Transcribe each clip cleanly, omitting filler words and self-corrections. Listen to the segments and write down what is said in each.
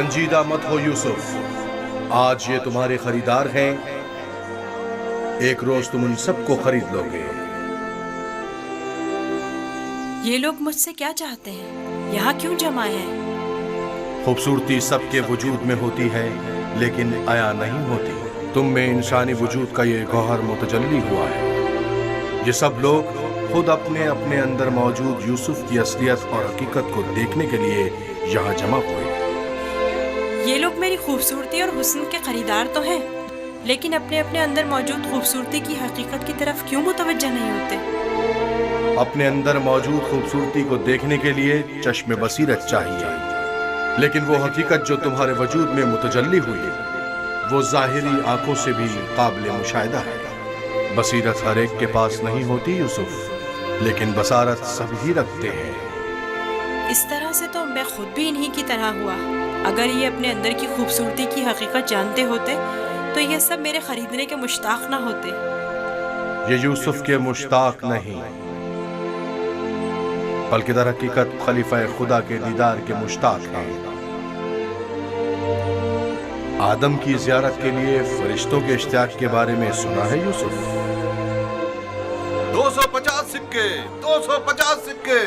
رنجیدہ مت ہو یوسف، آج یہ تمہارے خریدار ہیں، ایک روز تم ان سب کو خرید لو گے۔ یہ لوگ مجھ سے کیا چاہتے ہیں؟ یہاں کیوں جمع ہیں؟ خوبصورتی سب کے وجود میں ہوتی ہے لیکن عیاں نہیں ہوتی۔ تم میں انسانی وجود کا یہ گوہر متجلی ہوا ہے۔ یہ سب لوگ خود اپنے اپنے اندر موجود یوسف کی اصلیت اور حقیقت کو دیکھنے کے لیے یہاں جمع ہوئے۔ یہ لوگ میری خوبصورتی اور حسن کے خریدار تو ہیں، لیکن اپنے اپنے اندر موجود خوبصورتی کی حقیقت کی طرف کیوں متوجہ نہیں ہوتے؟ اپنے اندر موجود خوبصورتی کو دیکھنے کے لیے چشم بصیرت چاہیے، لیکن وہ حقیقت جو تمہارے وجود میں متجلی ہوئی وہ ظاہری آنکھوں سے بھی قابل مشاہدہ ہے۔ بصیرت ہر ایک کے پاس نہیں ہوتی یوسف، لیکن بصارت سب ہی رکھتے ہیں۔ اس طرح سے تو میں خود بھی انہی کی طرح ہوا۔ اگر یہ اپنے اندر کی خوبصورتی کی حقیقت جانتے ہوتے تو یہ سب میرے خریدنے کے مشتاق نہ ہوتے۔ یہ یوسف کے مشتاق نہیں بلکہ در حقیقت خلیفہ خدا کے دیدار کے مشتاق ہیں۔ آدم کی زیارت کے لیے فرشتوں کے اشتیاق کے بارے میں سنا ہے یوسف؟ 250 سکے، 250 سکے۔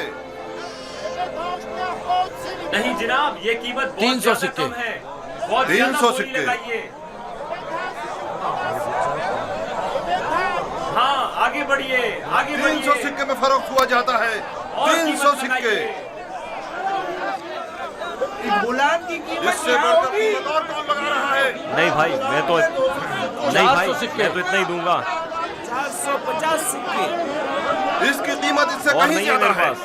نہیں جناب، یہ قیمت 300 سکے ہے، بہت 300 سکے۔ ہاں آگے بڑھیے، آگے بڑھیے۔ 300 سکے میں فروخت ہوا جاتا ہے، 300 سکے۔ اس سے بڑھ کر قیمت اور کون لگا رہا ہے؟ نہیں بھائی میں تو اتنا ہی دوں گا۔ 450 سکے، اس کی قیمت اس سے اور کہیں نہیں ہے زیادہ میرے ہے۔ پاس۔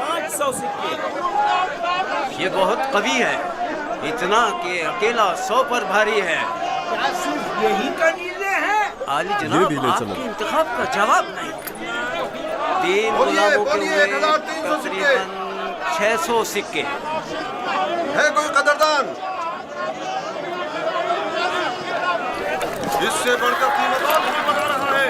500 سکے۔ یہ بہت قوی ہے، اتنا کہ اکیلا 100 پر بھاری ہے۔ کیا صرف یہی کنیزیں ہیں؟ عالی جناب، آپ کے انتخاب کا جواب نہیں۔ 3 غلاموں کے ہوئے 1300 سکے۔ تقریباً 600 سکے۔ ہے کوئی قدردان؟ اس سے بڑھ کر قیمت اور کون لگا رہا ہے؟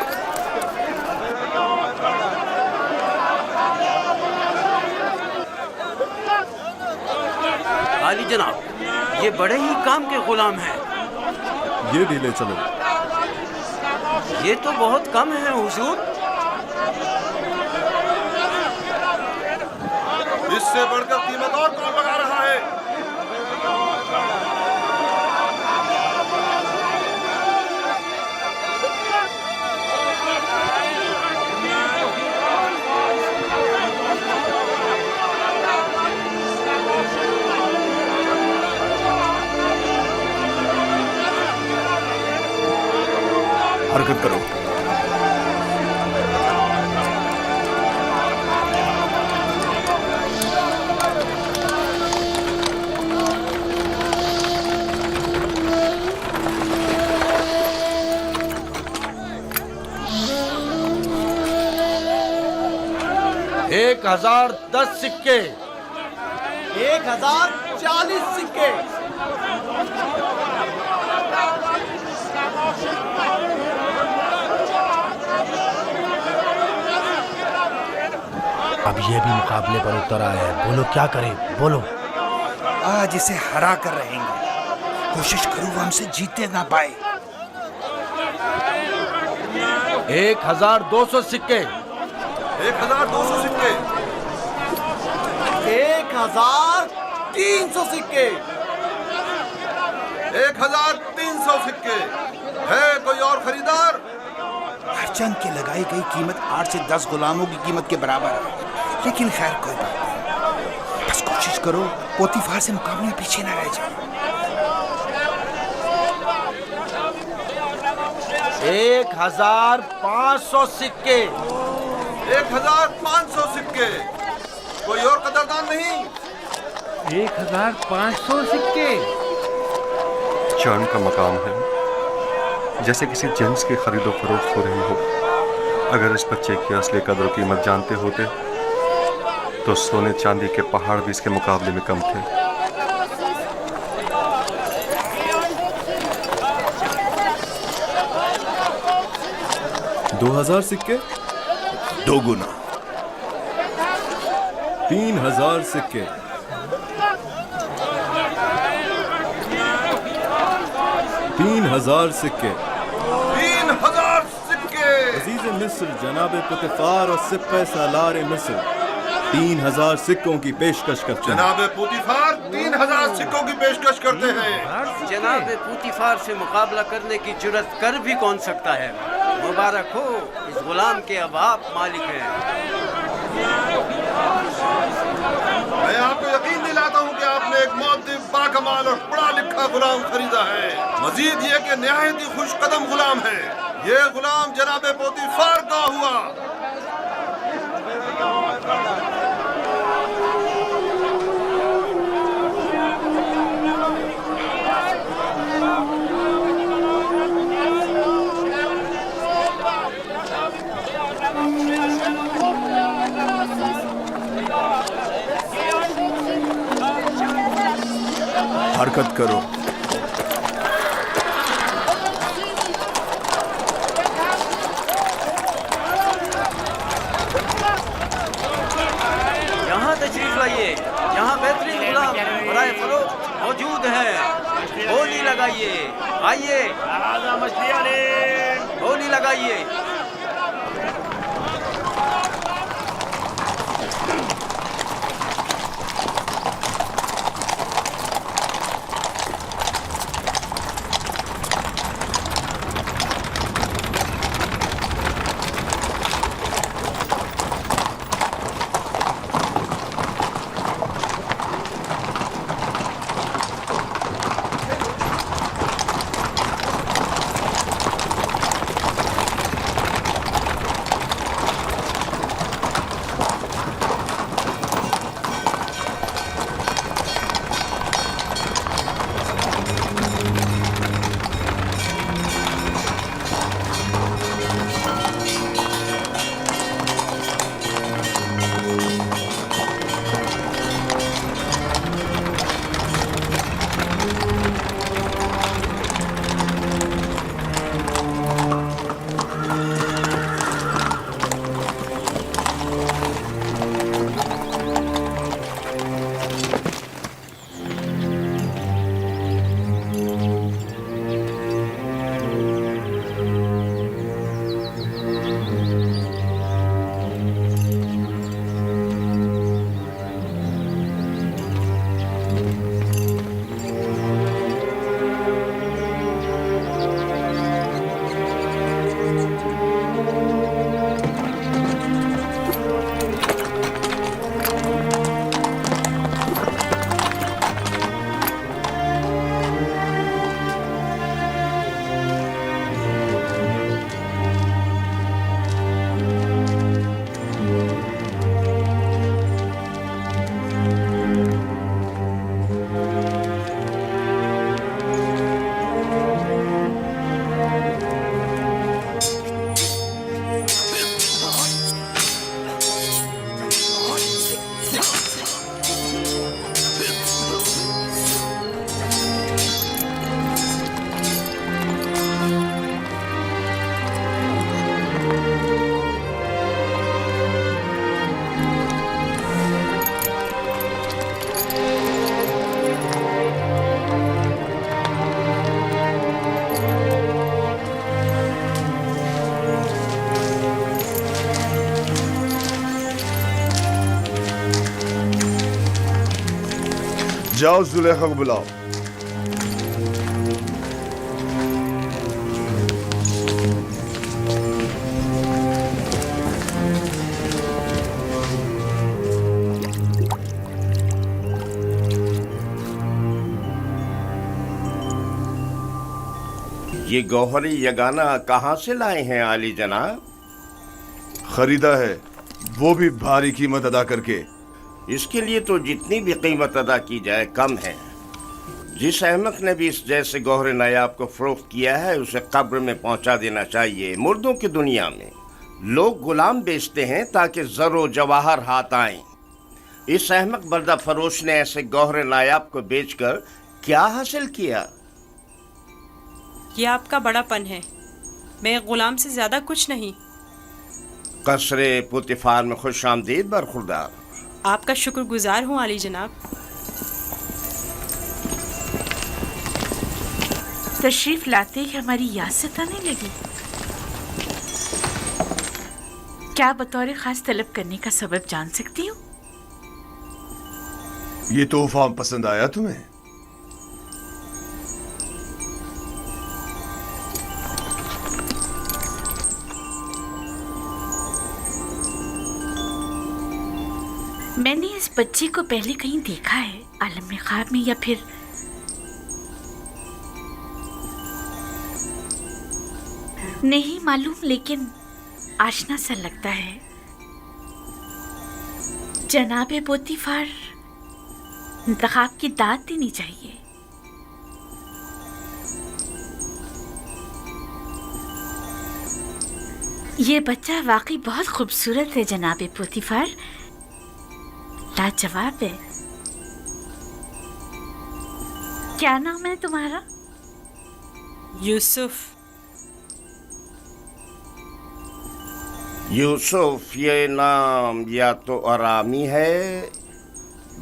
عالی جناب، یہ بڑے ہی کام کے غلام ہیں۔ یہ ڈیلے چلو۔ یہ تو بہت کم ہے حضور۔ اس سے بڑھ کر قیمت اور کون لگا رہا ہے؟ حرکت کرو۔ ایک 1010 سکے، 1040 سکے۔ اب یہ بھی مقابلے پر اتر آیا ہے، بولو کیا کریں، بولو۔ آج اسے ہرا کر رہیں گے، کوشش کرو وہ ہم سے جیتے نہ پائے۔ 1200 سکے، 1200 سکے۔ 1300 سکے۔ 1300 سکے۔ ہے کوئی اور خریدار؟ ہر چند کی لگائی گئی قیمت 8 سے 10 غلاموں کی قیمت کے برابر ہے، لیکن خیر کوئی بات نہیں، بس کوشش کرو پوتیفار سے مقابلے میں پیچھے نہ رہ جائے۔ 1500 سکے، 1500 سکے۔ کوئی اور قدردان نہیں؟ 1500 سکے۔ چاند کا مقام ہے، جیسے کسی جنس کی خرید و فروخت ہو رہی ہو۔ اگر اس بچے کی اصلی قدر و قیمت جانتے ہوتے تو سونے چاندی کے پہاڑ بھی اس کے مقابلے میں کم تھے۔ 2000 سکے، 2 گنا۔ 3000 سکے، 3000 सिक्के 3000 सिक्के। अजीज मिस्र जनाब पुतिफार और सिप्पे सालार मिस्र 3000 सिक्कों की पेशकश करते हैं। जनाब पुतिफार 3000 सिक्कों की पेशकश करते हैं। जनाब पुतिफार से मुकाबला करने की जुर्रत कर भी कौन सकता है? मुबारक हो, इस गुलाम के अब आप मालिक हैं। मैं आपको यकीन दिलाता हूँ कि आपने एक मुअद्दिब, बाकमाल और पढ़ा लिखा गुलाम खरीदा है। मजीद ये कि निहायत ही खुश कदम गुलाम है। ये गुलाम जनाब पोतीफार का हुआ। हरकत करो। यहाँ तशरीफ लाइए, यहाँ बेहतरीन गुलाम बराए फरोख्त मौजूद है। बोली लगाइए, आइए बोली लगाइए। जाओ जुलेखा को बुलाओ। ये गौहरी यगाना कहाँ से लाए हैं आली जनाब? खरीदा है, वो भी भारी कीमत अदा करके। इसके लिए तो जितनी भी कीमत अदा की जाए कम है। जिस अहमक ने भी इस जैसे गौहर नायाब को फरोख्त किया है उसे कब्र में पहुंचा देना चाहिए। मुर्दों की दुनिया में लोग गुलाम बेचते हैं ताकि ज़रो जवाहर हाथ आएं। इस अहमक बर्दा फरोश ने ऐसे गौहर नायाब को बेचकर क्या हासिल किया? ये आपका बड़ापन है, मैं गुलाम से ज्यादा कुछ नहीं। कसरे पुतिफार में खुश आमदीद बरखुरदार। आपका शुक्रगुजार हूँ आली जनाब। तशरीफ लाते ही हमारी याद सताने लगी। क्या बतौर खास तलब करने का सबब जान सकती हूँ? ये तोहफा पसंद आया तुम्हें? मैंने इस बच्चे को पहले कहीं देखा है, आलम में ख्वाब में या फिर नहीं मालूम, लेकिन आशना सा लगता है। जनाबे पोतीफार इंतखाब की दाद देनी चाहिए। ये बच्चा वाकई बहुत खूबसूरत है जनाबे पोतीफार, लाजवाब है। क्या नाम है तुम्हारा? यूसुफ। यूसुफ ये नाम या तो अरामी है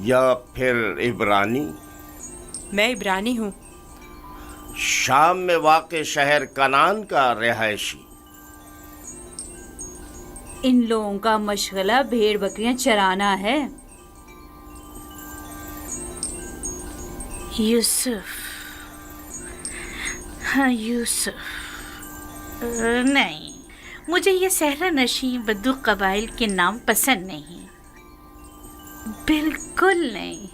या फिर इब्रानी। मैं इब्रानी हूँ। शाम में वाक़े शहर कनान का रिहायशी। इन लोगों का मशगला भेड़ बकरियां चराना है। यूसुफ, हाँ यूसुफ। नहीं, मुझे ये सहरा नशी बद्दू कबाइल के नाम पसंद नहीं, बिल्कुल नहीं।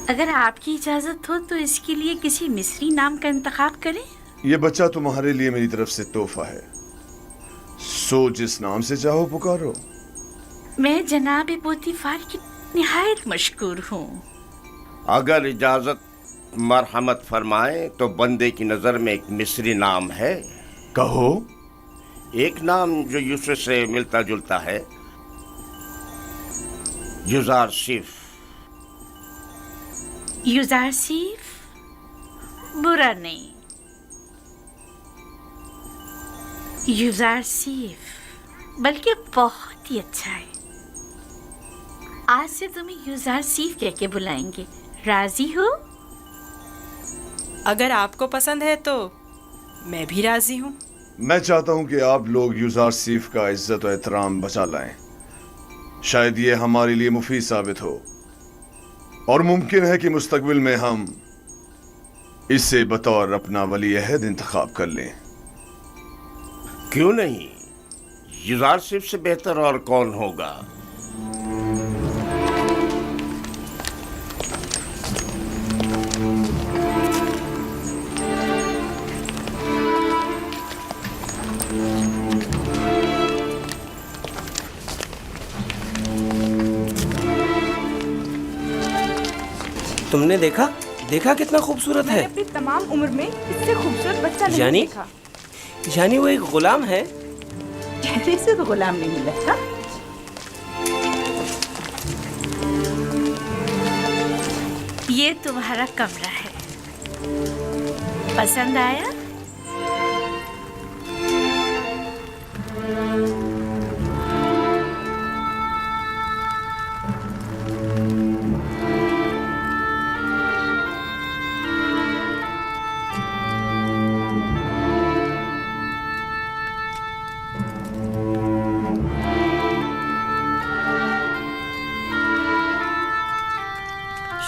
अगर आपकी इजाजत हो तो इसके लिए किसी मिस्री नाम का इंतखाब करें। ये बच्चा तुम्हारे लिए मेरी तरफ से तोहफा है, सो जिस नाम से चाहो पुकारो। मैं जनाब पोतीफार की निहायत मशकूर हूँ। अगर इजाजत मरहमत फरमाए तो बंदे की नजर में एक मिस्री नाम है। कहो। एक नाम जो यूसुफ से मिलता जुलता है, युजारसिफ। युजारसिफ बुरा नहीं, युजारसिफ बल्कि बहुत ही अच्छा है। आज से तुम्हें युजारसिफ कह के बुलाएंगे, राजी हो? अगर आपको पसंद है तो मैं भी राजी हूँ। मैं चाहता हूँ कि आप लोग युजारसिफ का इज्जत और एहतराम बचा लाएं। शायद ये हमारे लिए मुफीद साबित हो और मुमकिन है कि मुस्तकबिल में हम इसे बतौर अपना वली अहद इंतखाब कर लें। क्यों नहीं, युजारसिफ से बेहतर और कौन होगा। तुमने देखा कितना खूबसूरत है। अपनी तमाम उम्र में इससे खूबसूरत बच्चा नहीं देखा। यानी वो एक गुलाम है। चेहरे से तो गुलाम नहीं लगता। ये तुम्हारा कमरा है, पसंद आया?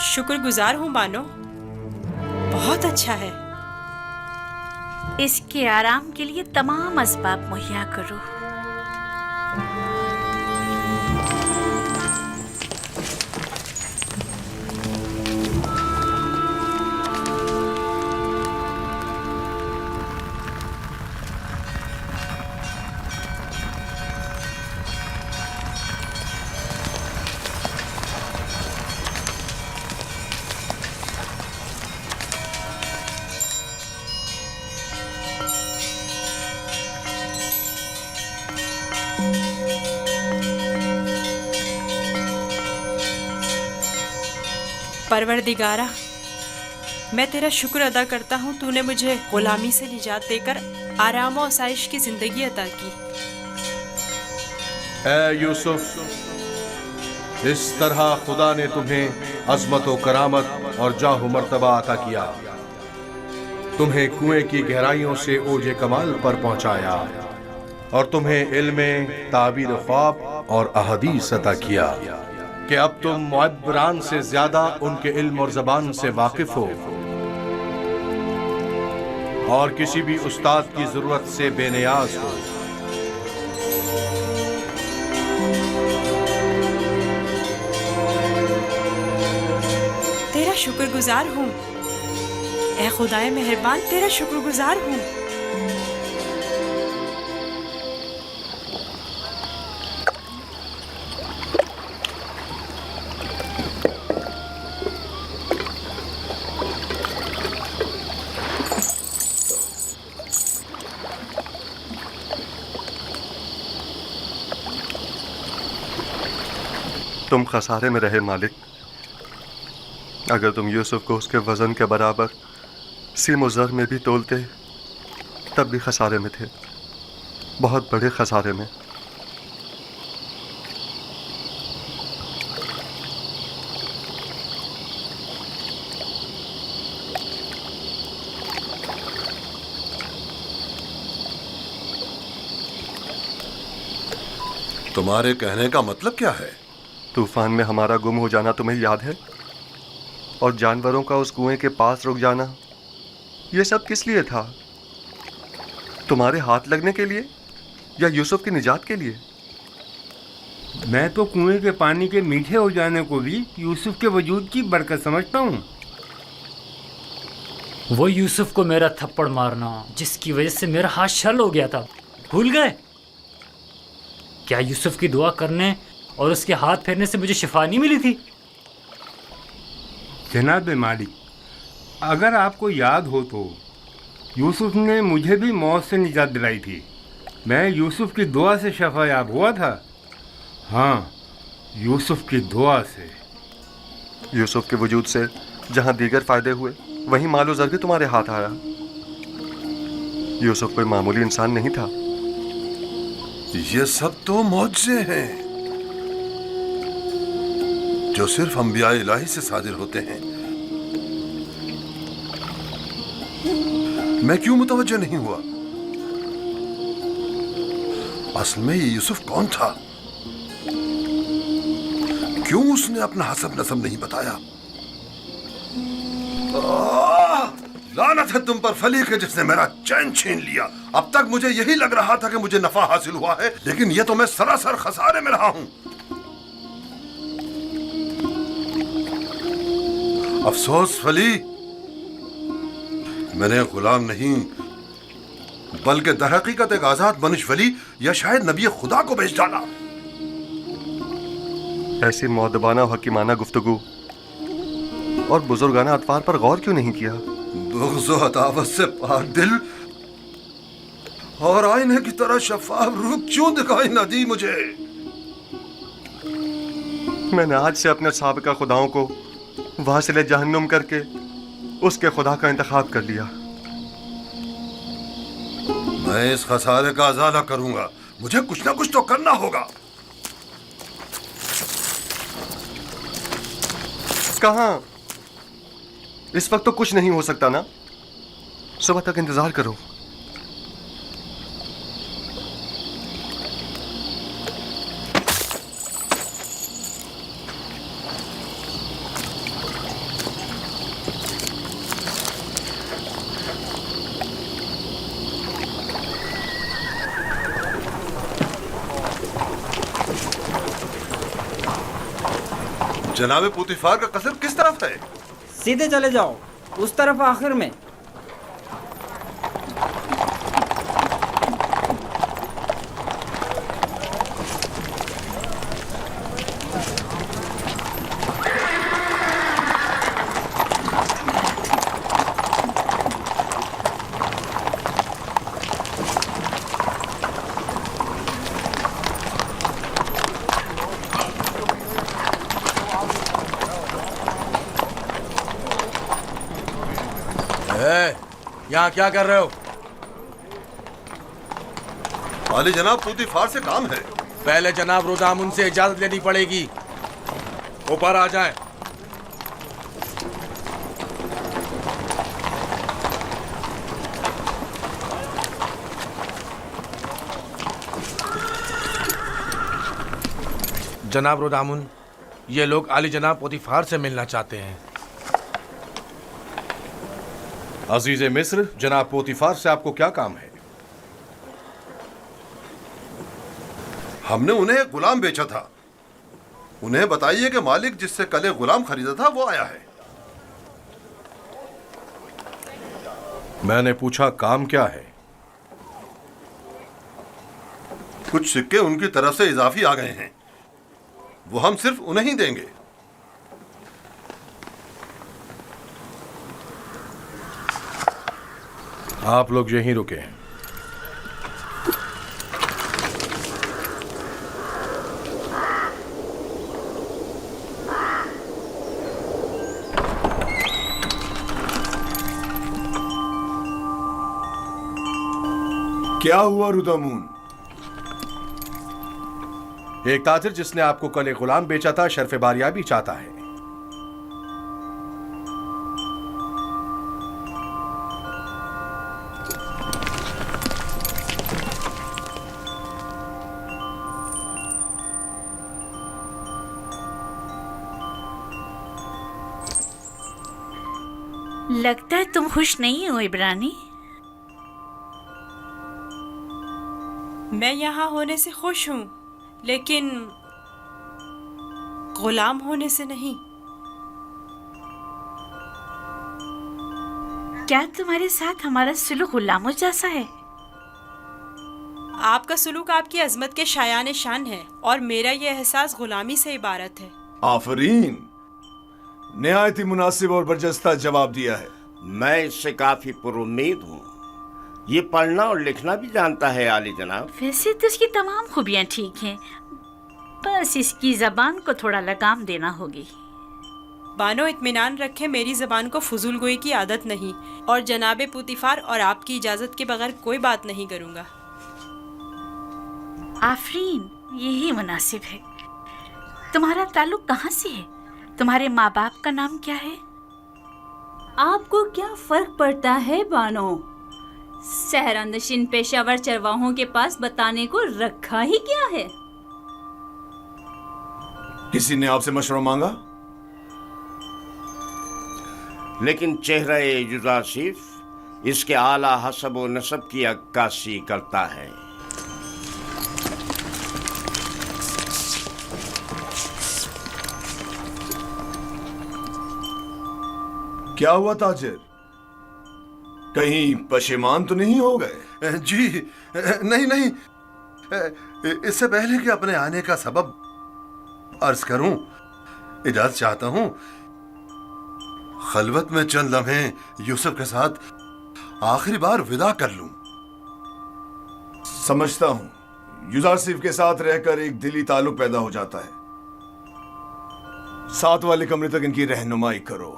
शुक्रगुजार हूँ बानो, बहुत अच्छा है। इसके आराम के लिए तमाम असबाब मुहैया करो। परवरदिगारा, मैं तेरा शुक्र अदा करता हूँ, तूने मुझे गुलामी से निजात देकर आराम और आसाइश की जिंदगी अता की। ऐ यूसुफ, इस तरह खुदा ने तुम्हें अजमत व करामत और जाह मर्तबा अता किया, तुम्हें कुएं की गहराइयों से ओजे कमाल पर पहुंचाया और तुम्हें इल्म ताबीर ख्वाब और अहदीस अता किया कि अब तुम मुअब्बरान से ज्यादा उनके इल्म और ज़बान से वाकिफ हो और किसी भी उस्ताद की जरूरत से बेनियाज हो। तेरा शुक्रगुजार हूँ ए खुदाए मेहरबान, तेरा शुक्रगुजार हूँ। तुम खसारे में रहे मालिक। अगर तुम यूसुफ को उसके वज़न के बराबर सीम और ज़र में भी तोलते तब भी खसारे में थे, बहुत बड़े खसारे में। तुम्हारे कहने का मतलब क्या है? तूफान में हमारा गुम हो जाना तुम्हें याद है, और जानवरों का उस कुएं के पास रुक जाना, ये सब किस लिए था? तुम्हारे हाथ लगने के लिए या यूसुफ की निजात के लिए? मैं तो कुएं के पानी के मीठे हो जाने को भी यूसुफ के वजूद की बरकत समझता हूँ। वो यूसुफ को मेरा थप्पड़ मारना जिसकी वजह से मेरा हाथ शल हो गया था, भूल गए? क्या यूसुफ की दुआ करने और उसके हाथ फेरने से मुझे शिफा नहीं मिली थी? जनाब मालिक, अगर आपको याद हो तो यूसुफ ने मुझे भी मौत से निजात दिलाई थी। मैं यूसुफ की दुआ से शफायाब हुआ था। हाँ, यूसुफ की दुआ से। यूसुफ के वजूद से जहाँ दीगर फ़ायदे हुए, वहीं मालो ज़र भी तुम्हारे हाथ आया। यूसुफ कोई मामूली इंसान नहीं था। ये सब तो मौजज़े हैं जो सिर्फ अंबिया इलाही से सादिर होते हैं। मैं क्यों मुतवज्जो नहीं हुआ? असल में ये यूसुफ कौन था? क्यों उसने अपना हसब नसब नहीं बताया? लानत है तुम पर फली के जिसने मेरा चैन छीन लिया। अब तक मुझे यही लग रहा था कि मुझे नफा हासिल हुआ है, लेकिन यह तो मैं सरासर खसारे में रहा हूं। अफसोस फली, मैंने गुलाम नहीं बल्कि दरहकीकत एक आजाद मनुष्य वली या शायद नबी खुदा को बेच डाला। ऐसी मौदबाना और हकीमाना गुफ्तगू और बुजुर्गाना अतवार पर गौर क्यों नहीं किया? बुग़्ज़ व अदावत से पाक दिल और आईने की तरह शफाफ रूह क्यों दिखाई न दी मुझे? मैंने आज से अपने साबिका खुदाओं को वासिले जहन्नुम करके उसके खुदा का इंतखाब कर लिया। मैं इस खसारे का अज़ाला करूंगा। मुझे कुछ ना कुछ तो करना होगा। कहाँ? इस वक्त तो कुछ नहीं हो सकता ना। सुबह तक इंतजार करो। जनाबे पुतिफार का कसर किस तरफ है? सीधे चले जाओ, उस तरफ आखिर में। यहाँ क्या कर रहे हो? वाली जनाब, पुतिफार से काम है। पहले जनाब रुदामुन से इजाजत लेनी पड़ेगी। ऊपर आ जाएं। जनाब रोदामुन, ये लोग आली जनाब पोतीफार से मिलना चाहते हैं। अजीज मिस्र, जनाब पोतीफार से आपको क्या काम है? हमने उन्हें एक गुलाम बेचा था। उन्हें बताइए कि मालिक जिससे कल एक गुलाम खरीदा था वो आया है। मैंने पूछा काम क्या है? कुछ सिक्के उनकी तरफ से इजाफी आ गए हैं, वो हम सिर्फ उन्हें ही देंगे। आप लोग यहीं रुके हैं। क्या हुआ रुदामुन? एक ताजिर जिसने आपको कल एक गुलाम बेचा था शर्फ बारियाबी चाहता है। लगता है तुम खुश नहीं हो इब्रानी। मैं यहाँ होने से खुश हूँ, लेकिन गुलाम होने से नहीं। क्या तुम्हारे साथ हमारा सुलूक गुलामों जैसा है? आपका सुलूक आपकी अजमत के शायान शान है और मेरा ये एहसास गुलामी से इबारत है। आफरीन, निहायत ही मुनासिब और बरजस्ता जवाब दिया है। मैं इससे काफी पुरुम्मीद हूँ। ये पढ़ना और लिखना भी जानता है आली जनाब। वैसे तो इसकी तमाम खूबियाँ ठीक हैं, बस इसकी जबान को थोड़ा लगाम देना होगी। बानो इत्मीनान रखे, मेरी जबान को फजूल गोई की आदत नहीं और जनाबे पुतिफार और आपकी इजाजत के बगैर कोई बात नहीं करूँगा। आफरीन, यही मुनासिब है। तुम्हारा ताल्लुक कहाँ से है? तुम्हारे माँ बाप का नाम क्या है? आपको क्या फर्क पड़ता है बानो? सहरानशीन पेशावर चरवाहों के पास बताने को रखा ही क्या है? किसी ने आपसे मशवरा मांगा? लेकिन चेहरा जुज़ासिफ इसके आला हसब व नसब की अक्कासी करता है। क्या हुआ ताजिर? कहीं पशेमान तो नहीं हो गए? जी नहीं नहीं, इससे पहले कि अपने आने का सबब अर्ज करूं, इजाजत चाहता हूं खलवत में चंद लम्हे यूसुफ के साथ आखिरी बार विदा कर लूं। समझता हूं, यूसुफ के साथ रहकर एक दिली ताल्लुक पैदा हो जाता है। साथ वाले कमरे तक इनकी रहनुमाई करो।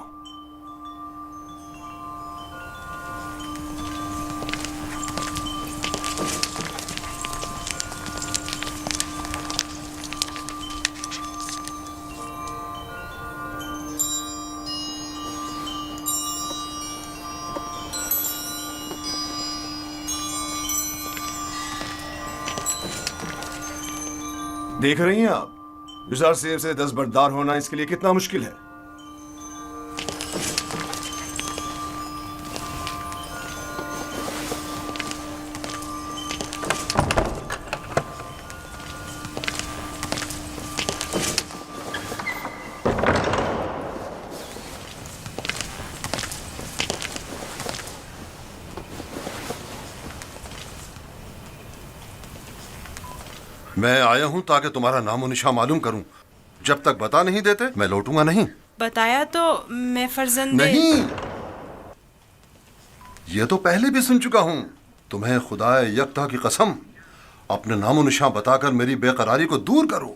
देख रही हैं आप, यूसुफ से दस्तबरदार होना इसके लिए कितना मुश्किल है। मैं आया हूं ताकि तुम्हारा नामो निशा मालूम करूं। जब तक बता नहीं देते मैं लौटूंगा नहीं। बताया तो मैं फर्जंदे नहीं, ये तो पहले भी सुन चुका हूं। तुम्हें खुदाए यकता की कसम, अपने नामो निशा बताकर मेरी बेकरारी को दूर करो।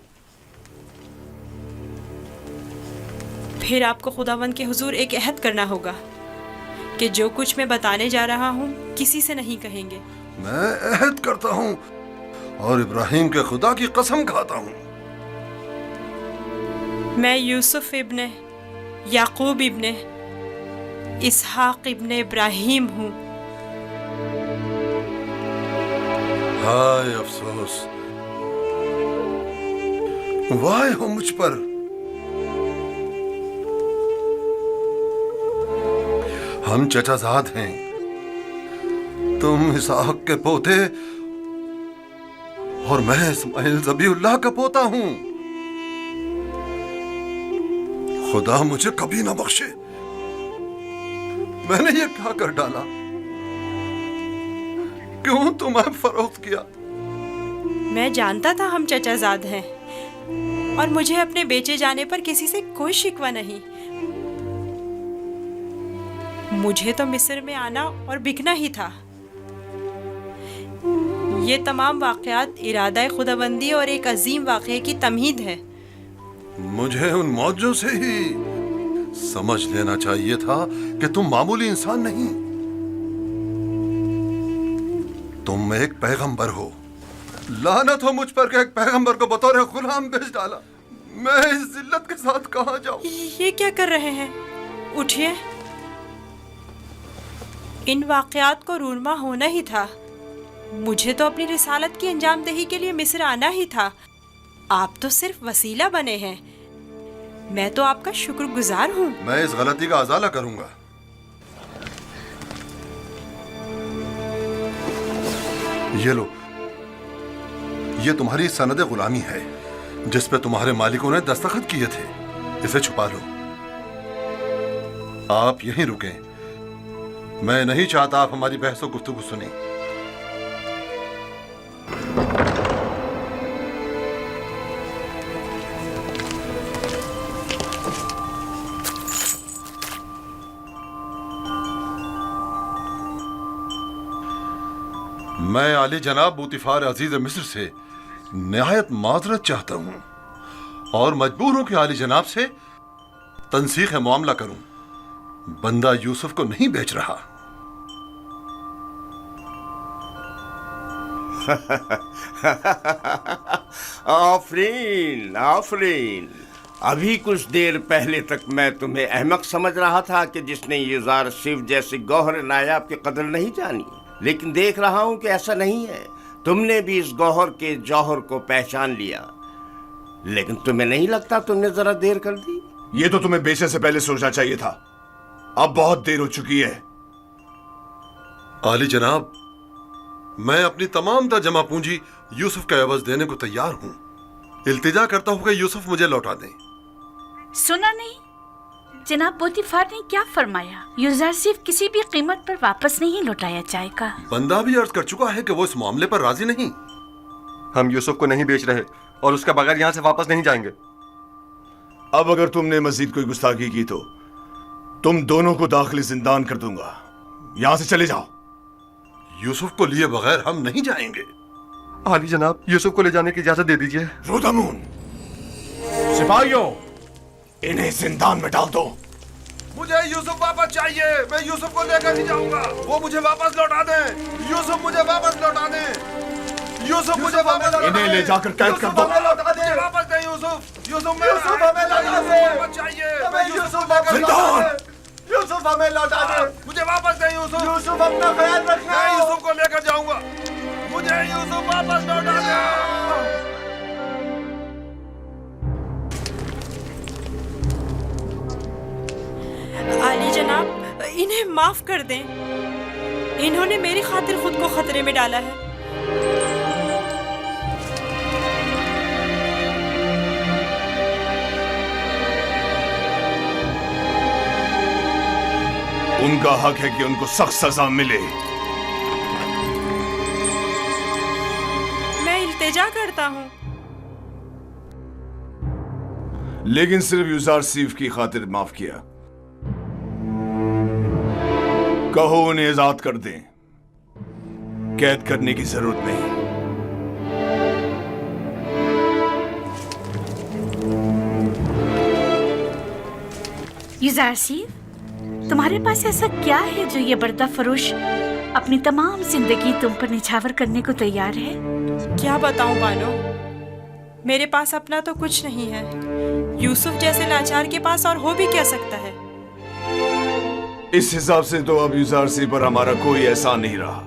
फिर आपको खुदावंद के हुजूर एक अहद करना होगा कि जो कुछ मैं बताने जा रहा हूँ किसी से नहीं कहेंगे। मैं अहद करता हूँ और इब्राहिम के खुदा की कसम खाता हूँ। मैं यूसुफ इब्ने याकूब इब्ने इसहाक इब्ने इब्राहिम हूँ। हाय अफसोस वाह हो मुझ पर। हम चचाजाद हैं, तुम इसहाक के पोते और मैं इस्माइल ज़बीउल्लाह का पोता हूं। खुदा मुझे कभी ना बख्शे, मैंने ये क्या कर डाला? क्यों तुम्हें फरोख्त किया? मैं जानता था हम चचाजाद हैं और मुझे अपने बेचे जाने पर किसी से कोई शिकवा नहीं। मुझे तो मिस्र में आना और बिकना ही था। ये तमाम वाक़यात इरादा खुदाबंदी और एक अजीम वाक़े की तमहीद है। मुझे उन मौजों से ही समझ लेना चाहिए था कि तुम मामूली इंसान नहीं, तुम एक पैगंबर हो। लानत हो मुझ पर कि एक पैगंबर को बतौर गुलाम बेच डाला। मैं इस जिल्लत के साथ कहां जाऊं? ये क्या कर रहे हैं? उठिए। इन वाक़यात को रूनमा होना ही था। मुझे तो अपनी रिसालत की अंजामदही के लिए मिस्र आना ही था। आप तो सिर्फ वसीला बने हैं। मैं तो आपका शुक्रगुजार हूँ। मैं इस गलती का अज़ाला करूंगा। ये लो, ये तुम्हारी सनद गुलामी है जिस पे तुम्हारे मालिकों ने दस्तखत किए थे। इसे छुपा लो। आप यहीं रुकें, मैं नहीं चाहता आप हमारी बहसो गुफ्तगू सुने। मैं आली जनाब बूतिफार अजीज मिस्र से निहायत माजरत चाहता हूं और मजबूर हूं कि आली जनाब से तनसीख मामला करूं। बंदा यूसुफ को नहीं बेच रहा। आफरीन आफरीन। अभी कुछ देर पहले तक मैं तुम्हें अहमक समझ रहा था कि जिसने यूज़ार सिर्फ जैसे गौहर नायाब की कदर नहीं जानी, लेकिन देख रहा हूं कि ऐसा नहीं है। तुमने भी इस गौहर के जौहर को पहचान लिया। लेकिन तुम्हें नहीं लगता तुमने जरा देर कर दी? ये तो तुम्हें बेचने से पहले सोचना चाहिए था। अब बहुत देर हो चुकी है। आली जनाब, मैं अपनी तमाम तर जमा पूंजी यूसुफ का एवज देने को तैयार हूं। इल्तिजा करता हूं कि यूसुफ मुझे लौटा दें। सुना नहीं जनाब पोतीफार ने क्या फरमाया? यूज़र सिर्फ किसी भी कीमत पर वापस नहीं लौटाया जाएगा। बंदा भी अर्ज कर चुका है कि वो इस मामले पर राजी नहीं। हम यूसुफ को नहीं बेच रहे और उसके बगैर यहाँ से वापस नहीं जाएंगे। अब अगर तुमने मजीद कोई गुस्ताखी की तो तुम दोनों को दाखिली जिंदान कर दूंगा। यहाँ से चले जाओ। यूसुफ को लिए बगैर हम नहीं जाएंगे। आली जनाब, यूसुफ को ले जाने की इजाजत दे दीजिए। रोदामून, सिपाहियों, इन्हें जिंदान में डाल दो। मुझे यूसुफ वापस चाहिए। मैं यूसुफ को लेकर ही जाऊंगा। वो मुझे वापस लौटा दें। यूसुफ मुझे वापस लौटा दें। यूसुफ मुझे वापस लौटा दें। इन्हें ले जाकर कैद कर दो। मुझे वापस दें यूसुफ। यूसुफ हमें लौटा दें। चाहिए। मैं यूसुफ लेकर यूसुफ हमें लौटा दें। मुझे वापस दें यूसुफ। यूसुफ अपना ख्याल रखना। मैं यूसुफ को लेकर जाऊंगा। मुझे यूसुफ वापस लौटा दें। आली जनाब, इन्हें माफ कर दें। इन्होंने मेरी खातिर खुद को खतरे में डाला है। उनका हक है कि उनको सख्त सजा मिले। मैं इल्तिजा करता हूँ। लेकिन सिर्फ यूज़ार सीफ की खातिर माफ किया। कहो उन्हें आजाद कर दें। कैद करने की जरूरत नहीं। यूज़ार सिफ, तुम्हारे पास ऐसा क्या है जो ये बर्दा फरोश अपनी तमाम जिंदगी तुम पर निछावर करने को तैयार है? क्या बताऊं बानो, मेरे पास अपना तो कुछ नहीं है। यूसुफ जैसे लाचार के पास और हो भी क्या सकता है? इस हिसाब से तो अब यूज़ार सी पर हमारा कोई एहसान नहीं रहा,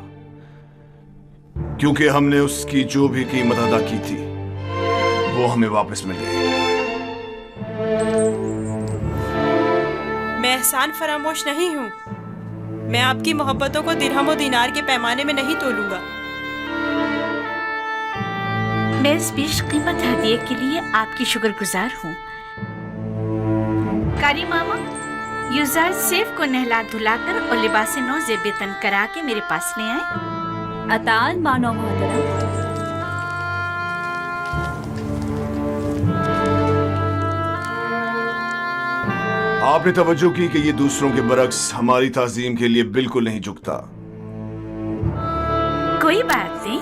क्योंकि हमने उसकी जो भी कीमत अदा की थी वो हमें वापस मिल गए। मैं एहसान फरामोश नहीं हूँ। मैं आपकी मोहब्बतों को दिरहम और दीनार के पैमाने में नहीं तोलूंगा। मैं इस बेशकीमत हदिये के लिए आपकी शुक्रगुजार हूँ। कारी मामा, यूजार सेफ को नहला धुलाकर और लिबास नौ ज़ेबतन करा के मेरे पास ले आए। अताल मानो मोहतरम। आपने तवज्जो की कि ये दूसरों के बरक्स हमारी ताजीम के लिए बिल्कुल नहीं झुकता। कोई बात नहीं,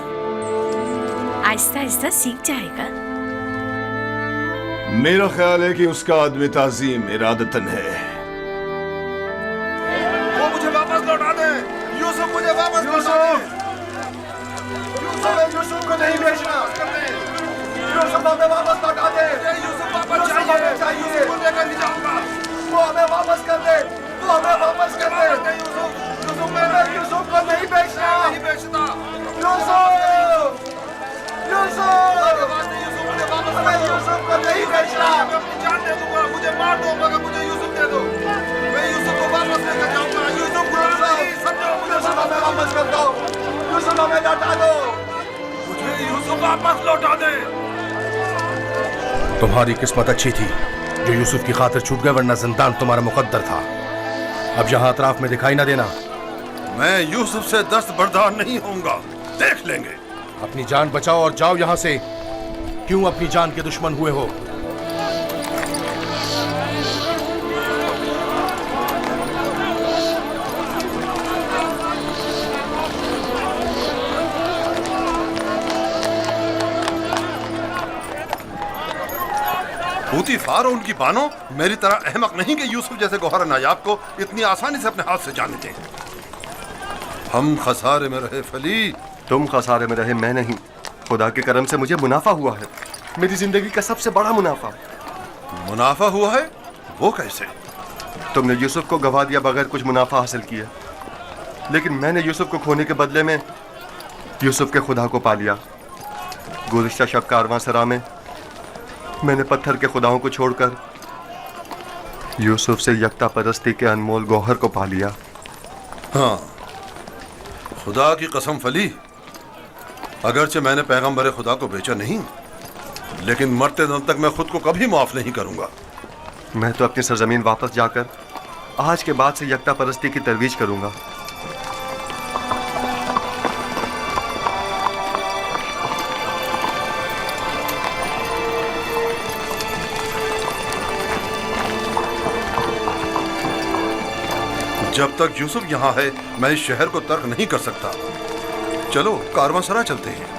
आहिस्ता आहिस्ता सीख जाएगा। मेरा ख्याल है कि उसका आदमी ताजीम इरादतन है। वो मुझे वापस लौटा दे। यूसुफ मुझे वापस लौटा दे। यूसुफ को नहीं बेचना। यूसुफ हमें वापस लौटा दे। यूसुफ वापस चाहिए। यूसुफ को लेकर नहीं जाऊंगा। वो हमें वापस कर दे। तो हमें वापस कर दे। यूसुफ मैंने यूसुफ को नहीं बेचना। नहीं बेचता। यूसुफ मुझे वापस कर दो। यूसुफ को नहीं बेचना। मैं अपनी जान दे दूंगा। मुझे मार दो मगर मुझे यूसुफ दे दो। मैं यूसुफ को वापस लेकर जाऊंगा। यूसुफ गुलाम नहीं, समझो मुझे हमें वापस कर दो। यूसुफ हमें लौटा दो। मुझे यूसुफ वापस लौटा दे। तुम्हारी किस्मत अच्छी थी जो यूसुफ की खातिर छूट गए, वरना जिंदान तुम्हारा मुकद्दर था। अब यहाँ अतराफ में दिखाई ना देना। मैं यूसुफ से दस्तबरदार नहीं होऊंगा। देख लेंगे। अपनी जान बचाओ और जाओ यहाँ से। क्यों अपनी जान के दुश्मन हुए हो? पूतीफार और उनकी बानों मेरी तरह अहमक नहीं कि यूसुफ जैसे गौहर नायाब को इतनी आसानी से अपने हाथ से जाने दें। हम खसारे में रहे फली। तुम खसारे में रहे, मैं नहीं। खुदा के करम से मुझे मुनाफा हुआ है, मेरी जिंदगी का सबसे बड़ा मुनाफा। मुनाफा हुआ है? वो कैसे? तुमने यूसुफ को गवा दिया बगैर कुछ मुनाफा हासिल किया, लेकिन मैंने यूसुफ को खोने के बदले में यूसुफ के खुदा को पा लिया। गुज़िश्ता शब कारवां सरा में मैंने पत्थर के खुदाओं को छोड़कर यूसुफ से यकता परस्ती के अनमोल गौहर को पा लिया। हाँ, खुदा की कसम फली, अगरचे मैंने पैगंबर खुदा को बेचा नहीं, लेकिन मरते दम तक मैं खुद को कभी माफ नहीं करूंगा। मैं तो अपनी सरजमीन वापस जाकर आज के बाद से यकता परस्ती की तरवीज करूंगा। जब तक यूसुफ यहाँ है मैं इस शहर को तर्क नहीं कर सकता। चलो कारवां सरा चलते हैं।